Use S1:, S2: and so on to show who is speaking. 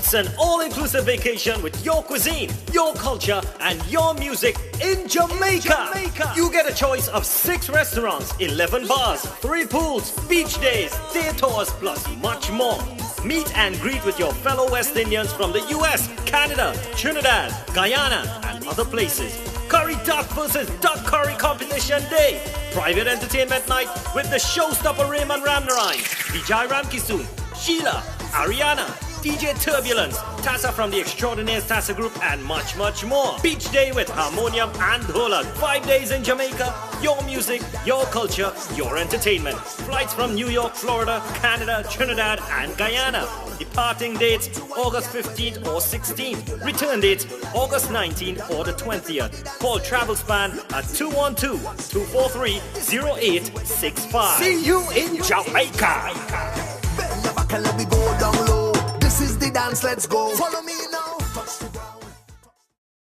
S1: It's an all-inclusive vacation with your cuisine, your culture, and your music in Jamaica. You get a choice of 6 restaurants, 11 bars, 3 pools, beach days, day tours, plus much more. Meet and greet with your fellow West Indians from the US, Canada, Trinidad, Guyana, and other places. Curry Duck versus Duck Curry Competition Day. Private entertainment night with the showstopper Raymond Ramnarine, Veejai Ramkissoon, Sheila, Arianna, DJ Turbulence, Tassa from the Extraordinaires Tassa group, and much, much more. Beach day with Harmonia and Hola. 5 days in Jamaica. Your music, your culture, your entertainment. Flights from New York, Florida, Canada, Trinidad, and Guyana. Departing dates August 15th or 16th. Return dates August 19th or the 20th. Call Travel Span at 212-243-0865. See you in Jamaica.
S2: Bend your back and let me go down low. This is the dance, let's go. Follow me.